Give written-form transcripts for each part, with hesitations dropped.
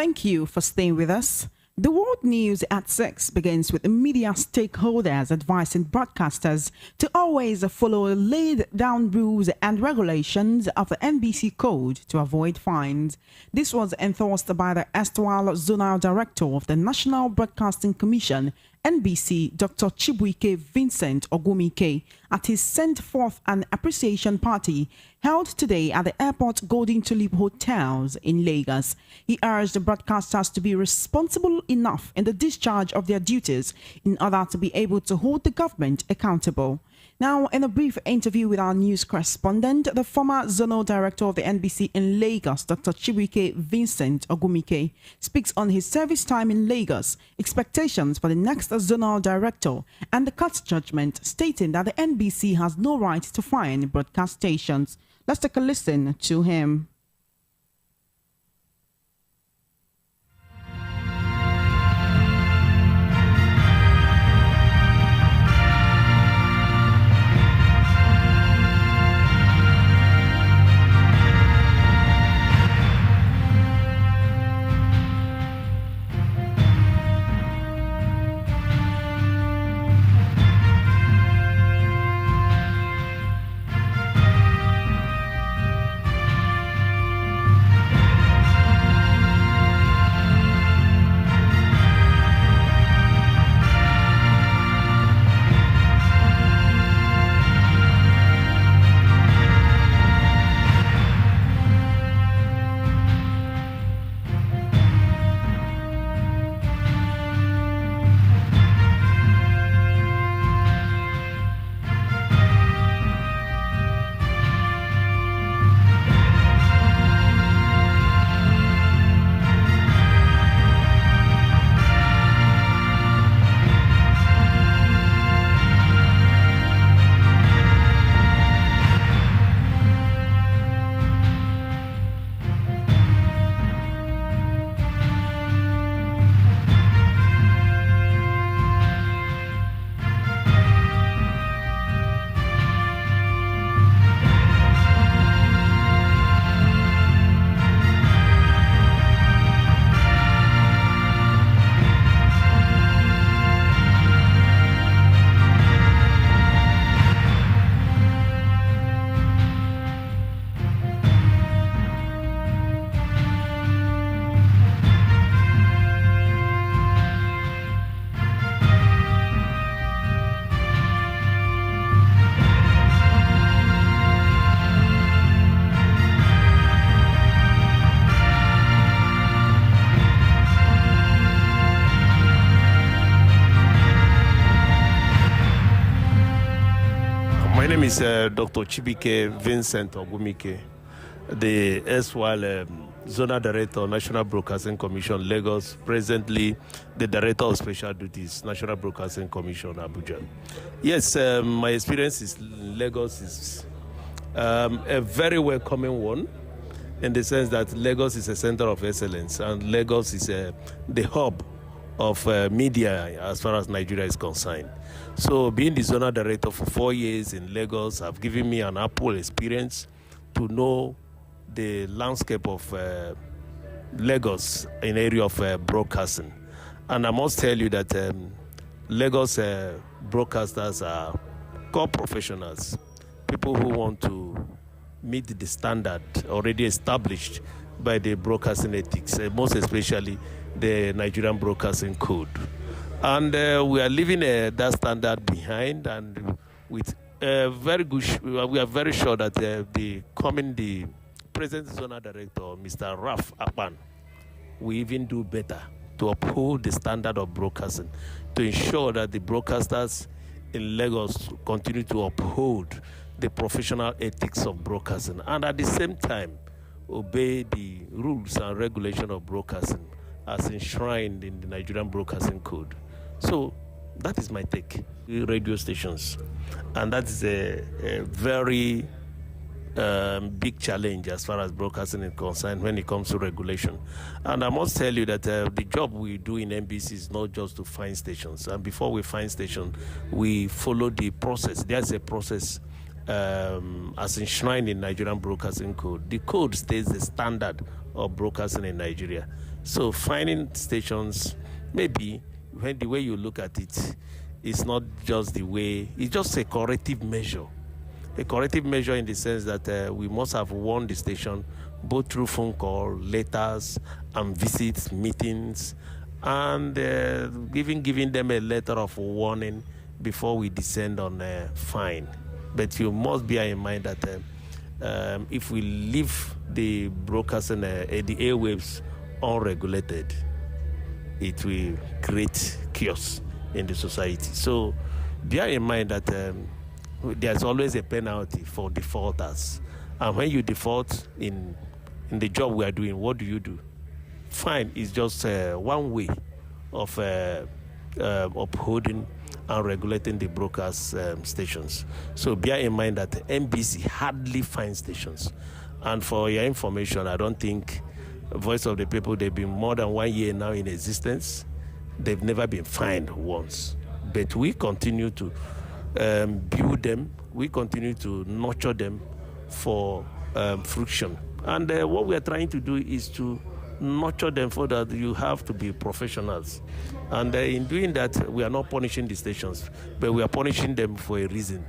Thank you for staying with us. The World News at 6 begins with media stakeholders advising broadcasters to always follow laid down rules and regulations of the NBC Code to avoid fines. This was endorsed by the erstwhile Zonal Director of the National Broadcasting Commission, NBC, Dr. Chibuike Vincent Ogwumike, at his sent forth an appreciation party held today at the Airport Golden Tulip Hotels in Lagos. He urged the broadcasters to be responsible enough in the discharge of their duties in order to be able to hold the government accountable. Now, in a brief interview with our news correspondent, the former Zonal Director of the NBC in Lagos, Dr. Chibuike Vincent Ogwumike, speaks on his service time in Lagos, expectations for the next Zonal Director, and the court judgment stating that the NBC has no right to fine broadcast stations. Let's take a listen to him. My name is Dr. Chibuike Vincent Ogwumike, the erstwhile Zonal Director, National Broadcasting Commission, Lagos, presently the Director of Special Duties, National Broadcasting Commission, Abuja. Yes, my experience in Lagos is a very welcoming one, in the sense that Lagos is a center of excellence, and Lagos is the hub of media as far as Nigeria is concerned. So being the Zonal Director for 4 years in Lagos have given me an ample experience to know the landscape of Lagos in area of broadcasting. And I must tell you that Lagos broadcasters are core professionals, people who want to meet the standard already established by the broadcasting ethics, most especially the Nigerian Broadcasting Code. And we are leaving that standard behind, and with very good, we are very sure that the present Zonal Director, Mr. Raf Akpan, will even do better to uphold the standard of broadcasting, to ensure that the broadcasters in Lagos continue to uphold the professional ethics of broadcasting, and at the same time obey the rules and regulation of broadcasting as enshrined in the Nigerian Broadcasting Code. So that is my take. Radio stations, and that is a very big challenge as far as broadcasting is concerned when it comes to regulation. And I must tell you that the job we do in NBC is not just to find stations. And before we find stations, we follow the process. There's a process as enshrined in Nigerian Broadcasting Code. The code states the standard of broadcasting in Nigeria. So finding stations, maybe when the way you look at it, it's not just the way, it's just a corrective measure. A corrective measure in the sense that we must have warned the station both through phone call, letters, and visits, meetings, and giving them a letter of warning before we descend on a fine. But you must bear in mind that if we leave the broadcasting, the airwaves unregulated, it will create chaos in the society. So bear in mind that there's always a penalty for defaulters. And when you default in the job we are doing, what do? Fine is just one way of upholding and regulating the broadcast stations. So bear in mind that NBC hardly finds stations. And for your information, I don't think Voice of the People, they've been more than 1 year now in existence. They've never been fined once. But we continue to build them. We continue to nurture them for fruition. And what we are trying to do is to nurture them for that you have to be professionals. And in doing that, we are not punishing the stations, but we are punishing them for a reason.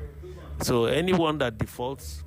So anyone that defaults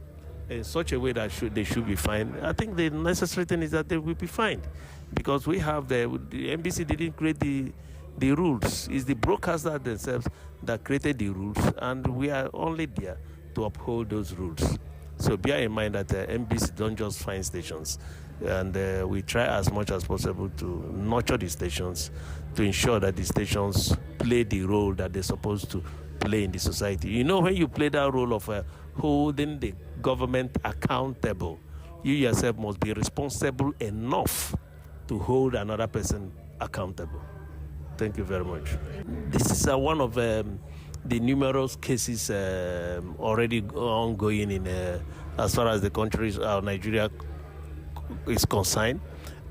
in such a way that they should be fined, I think the necessary thing is that they will be fined, because we have the NBC didn't create the rules. It's the broadcasters themselves that created the rules, and we are only there to uphold those rules. So bear in mind that NBC don't just find stations, and we try as much as possible to nurture the stations to ensure that the stations play the role that they're supposed to play in the society. You know, when you play that role of holding the government accountable, you yourself must be responsible enough to hold another person accountable. Thank you very much. This is one of the numerous cases already ongoing in as far as the country, Nigeria, is concerned.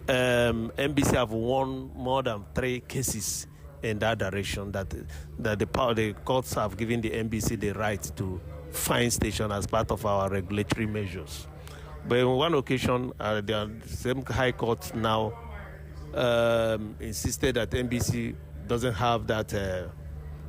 NBC have won more than 3 cases in that direction, that the courts have given the NBC the right to fine station as part of our regulatory measures. But on one occasion, the same High Court now insisted that NBC doesn't have that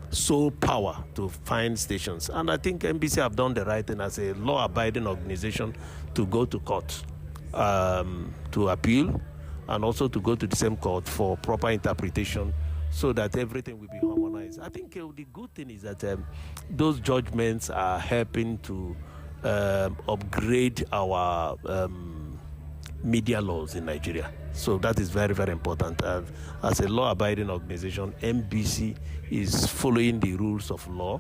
sole power to fine stations. And I think NBC have done the right thing as a law-abiding organization to go to court to appeal, and also to go to the same court for proper interpretation, so that everything will be harmonized. I think the good thing is that those judgments are helping to upgrade our media laws in Nigeria. So that is very, very important. As a law-abiding organization, NBC is following the rules of law,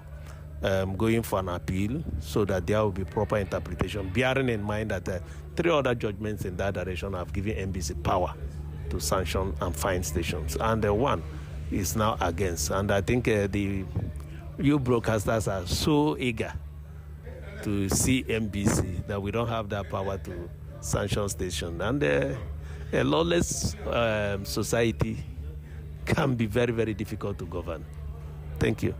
going for an appeal, so that there will be proper interpretation, bearing in mind that 3 other judgments in that direction have given NBC power to sanction and fine stations, and one is now against. And I think you broadcasters are so eager to see NBC that we don't have that power to sanction station. And a lawless society can be very, very difficult to govern. Thank you.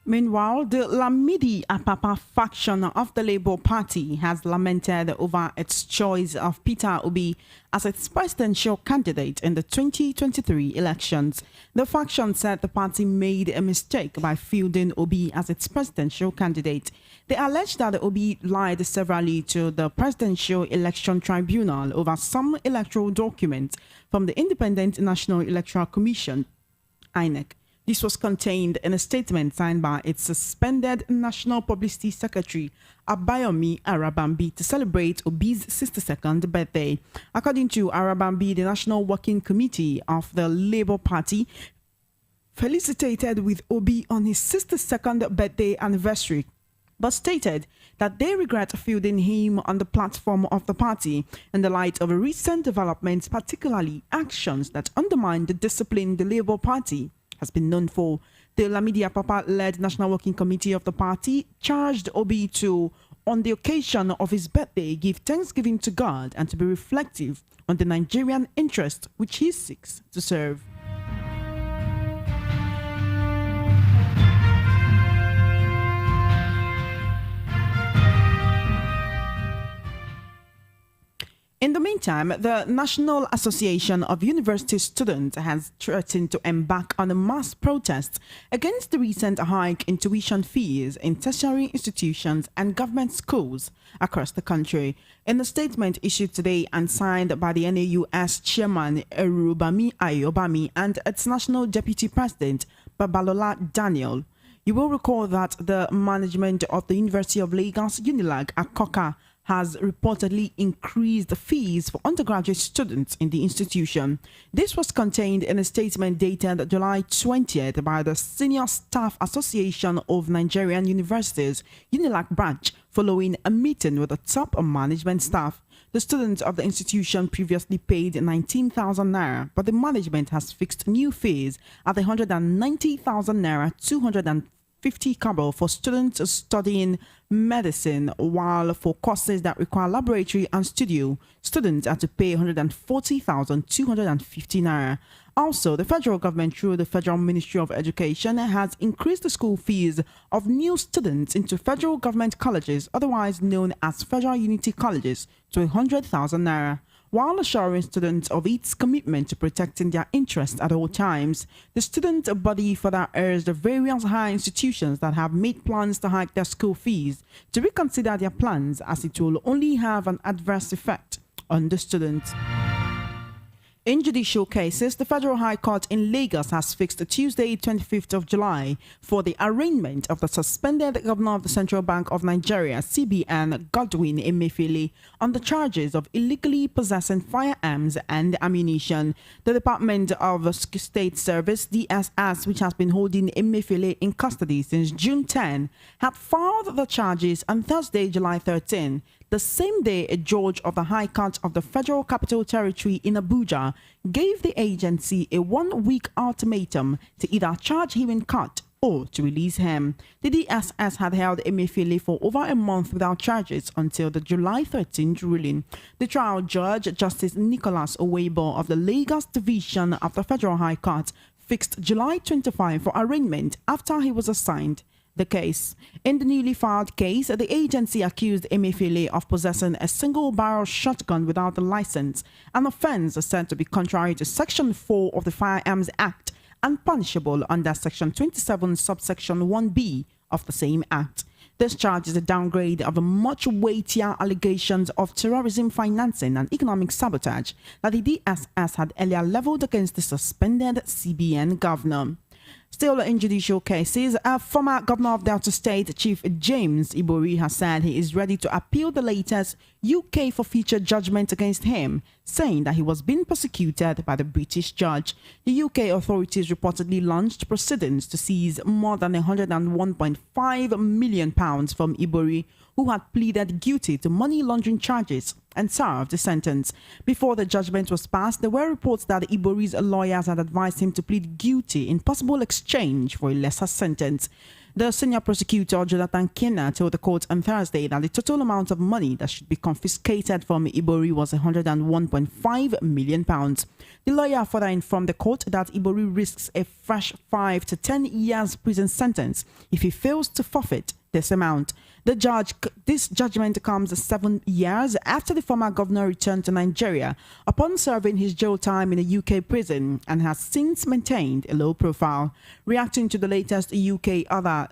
Meanwhile, the Lamidi Apapa faction of the Labour Party has lamented over its choice of Peter Obi as its presidential candidate in the 2023 elections. The faction said the party made a mistake by fielding Obi as its presidential candidate. They alleged that Obi lied severally to the Presidential Election Tribunal over some electoral documents from the Independent National Electoral Commission, INEC. This was contained in a statement signed by its suspended National Publicity Secretary, Abayomi Arabambi, to celebrate Obi's 62nd birthday. According to Arabambi, the National Working Committee of the Labour Party felicitated with Obi on his 62nd birthday anniversary, but stated that they regret fielding him on the platform of the party in the light of recent developments, particularly actions that undermine the discipline the Labour Party has been known for. The Lamidi Apapa-led National Working Committee of the party charged Obi to, on the occasion of his birthday, give thanksgiving to God and to be reflective on the Nigerian interest which he seeks to serve. In the meantime, the National Association of University Students has threatened to embark on a mass protest against the recent hike in tuition fees in tertiary institutions and government schools across the country. In a statement issued today and signed by the NAUS chairman Erubami Ayobami and its national deputy president Babalola Daniel, you will recall that the management of the University of Lagos Unilag Akoka has reportedly increased the fees for undergraduate students in the institution. This was contained in a statement dated July 20th by the Senior Staff Association of Nigerian Universities, UNILAC branch, following a meeting with the top management staff. The students of the institution previously paid 19,000 naira, but the management has fixed new fees at 190,000 naira, 250 kobo for students studying medicine, while for courses that require laboratory and studio, students are to pay 140,250 naira. Also, the federal government, through the Federal Ministry of Education, has increased the school fees of new students into federal government colleges, otherwise known as federal unity colleges, to 100,000 naira. While assuring students of its commitment to protecting their interests at all times, the student body further urged the various higher institutions that have made plans to hike their school fees to reconsider their plans, as it will only have an adverse effect on the students. In judicial cases, the Federal High Court in Lagos has fixed Tuesday, 25th of July, for the arraignment of the suspended Governor of the Central Bank of Nigeria, CBN, Godwin Emefiele, on the charges of illegally possessing firearms and ammunition. The Department of State Service, DSS, which has been holding Emefiele in custody since June 10, had filed the charges on Thursday, July 13. The same day, a judge of the High Court of the Federal Capital Territory in Abuja gave the agency a one-week ultimatum to either charge him in court or to release him. The DSS had held Emefiele for over a month without charges until the July 13th ruling. The trial judge, Justice Nicholas Owebo of the Lagos Division of the Federal High Court, fixed July 25 for arraignment after he was assigned the case. In the newly filed case, the agency accused Emefiele of possessing a single-barrel shotgun without a license, an offense said to be contrary to Section 4 of the Firearms Act and punishable under Section 27, subsection 1b of the same Act. This charge is a downgrade of the much weightier allegations of terrorism financing and economic sabotage that the DSS had earlier leveled against the suspended CBN governor. Still in judicial cases, a former governor of Delta State, Chief James Ibori, has said he is ready to appeal the latest UK forfeiture judgment against him, saying that he was being persecuted by the British judge. The UK authorities reportedly launched proceedings to seize more than £101.5 million from Ibori, who had pleaded guilty to money laundering charges and served the sentence. Before the judgment was passed, there were reports that Ibori's lawyers had advised him to plead guilty in possible exchange for a lesser sentence. The senior prosecutor, Jonathan Kenna, told the court on Thursday that the total amount of money that should be confiscated from Ibori was £101.5 million. The lawyer further informed the court that Ibori risks a fresh 5 to 10 years prison sentence if he fails to forfeit this amount. This judgment comes 7 years after the former governor returned to Nigeria upon serving his jail time in a UK prison and has since maintained a low profile. Reacting to the latest UK order,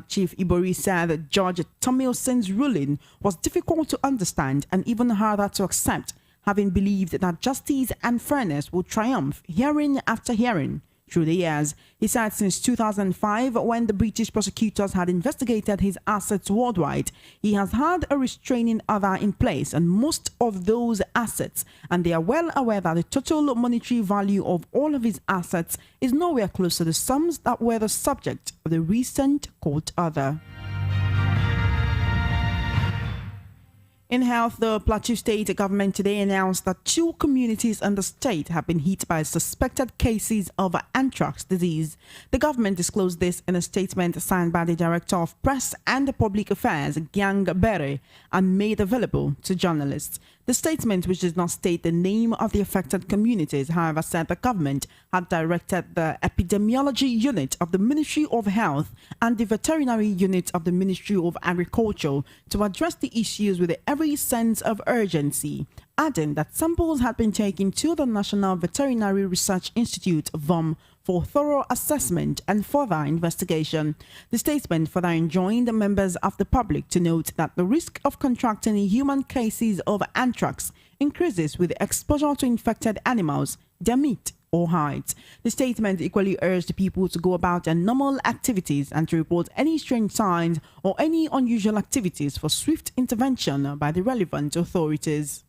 Chief Ibori said that Judge Tomilson's ruling was difficult to understand and even harder to accept, having believed that justice and fairness would triumph hearing after hearing through the years. He said since 2005, when the British prosecutors had investigated his assets worldwide, he has had a restraining order in place on most of those assets, and they are well aware that the total monetary value of all of his assets is nowhere close to the sums that were the subject of the recent court order. In health, the Plateau state government today announced that 2 communities in the state have been hit by suspected cases of anthrax disease. The government disclosed this in a statement signed by the Director of Press and Public Affairs, Gyang Bere, and made available to journalists. The statement, which does not state the name of the affected communities, however, said the government had directed the epidemiology unit of the Ministry of Health and the veterinary unit of the Ministry of Agriculture to address the issues with every sense of urgency adding that samples had been taken to the National Veterinary Research Institute, VOM, for thorough assessment and further investigation. The statement further enjoined the members of the public to note that the risk of contracting human cases of anthrax increases with exposure to infected animals, their meat, or hides. The statement equally urged people to go about their normal activities and to report any strange signs or any unusual activities for swift intervention by the relevant authorities.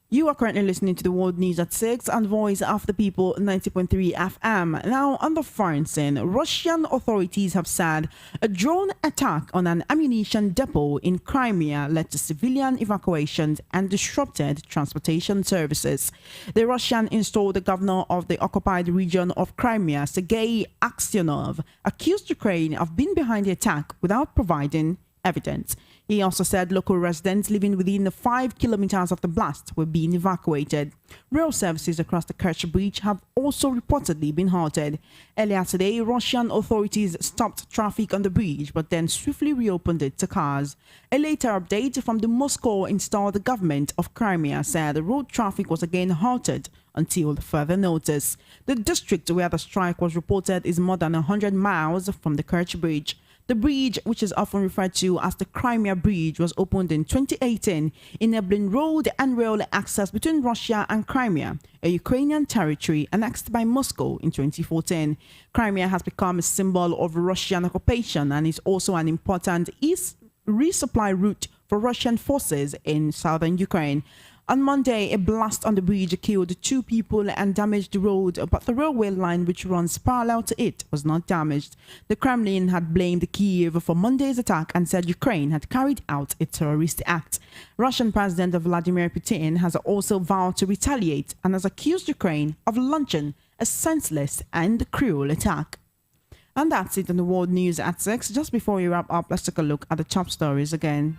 You are currently listening to the World News at 6 and Voice of the People 90.3 FM. Now, on the foreign scene, Russian authorities have said a drone attack on an ammunition depot in Crimea led to civilian evacuations and disrupted transportation services. The Russian installed governor of the occupied region of Crimea, Sergei Aksyonov, accused Ukraine of being behind the attack without providing evidence. He also said local residents living within 5 kilometers of the blast were being evacuated. Rail services across the Kerch Bridge have also reportedly been halted. Earlier today, Russian authorities stopped traffic on the bridge but then swiftly reopened it to cars. A later update from the Moscow-installed government of Crimea said the road traffic was again halted until further notice. The district where the strike was reported is more than 100 miles from the Kerch Bridge. The bridge, which is often referred to as the Crimea Bridge, was opened in 2018, enabling road and rail access between Russia and Crimea, a Ukrainian territory annexed by Moscow in 2014. Crimea has become a symbol of Russian occupation and is also an important resupply route for Russian forces in southern Ukraine. On Monday, a blast on the bridge killed 2 people and damaged the road, but the railway line which runs parallel to it was not damaged. The Kremlin had blamed Kyiv for Monday's attack and said Ukraine had carried out a terrorist act. Russian President Vladimir Putin has also vowed to retaliate and has accused Ukraine of launching a senseless and cruel attack. And that's it on the World News at 6. Just before we wrap up, let's take a look at the top stories again.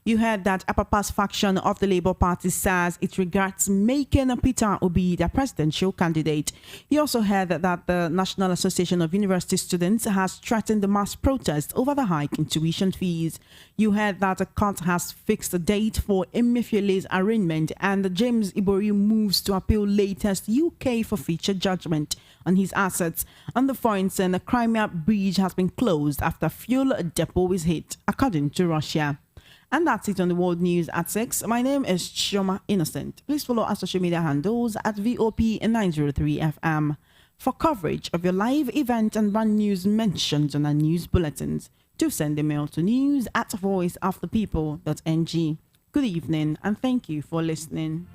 You heard that Apapa's faction of the Labour Party says it regrets making Peter Obi their presidential candidate. You also heard that the National Association of University Students has threatened the mass protest over the hike in tuition fees. You heard that a court has fixed a date for Emefiele's arraignment and James Ibori moves to appeal latest UK forfeiture judgment on his assets. On the foreign scene, the Crimea Bridge has been closed after fuel depot is hit, according to Russia. And that's it on the World News at 6. My name is Ijeoma Innocent. Please follow our social media handles at VOP903FM. For coverage of your live event and brand news mentioned on our news bulletins, do send a mail to news@voiceofthepeople.ng. Good evening and thank you for listening.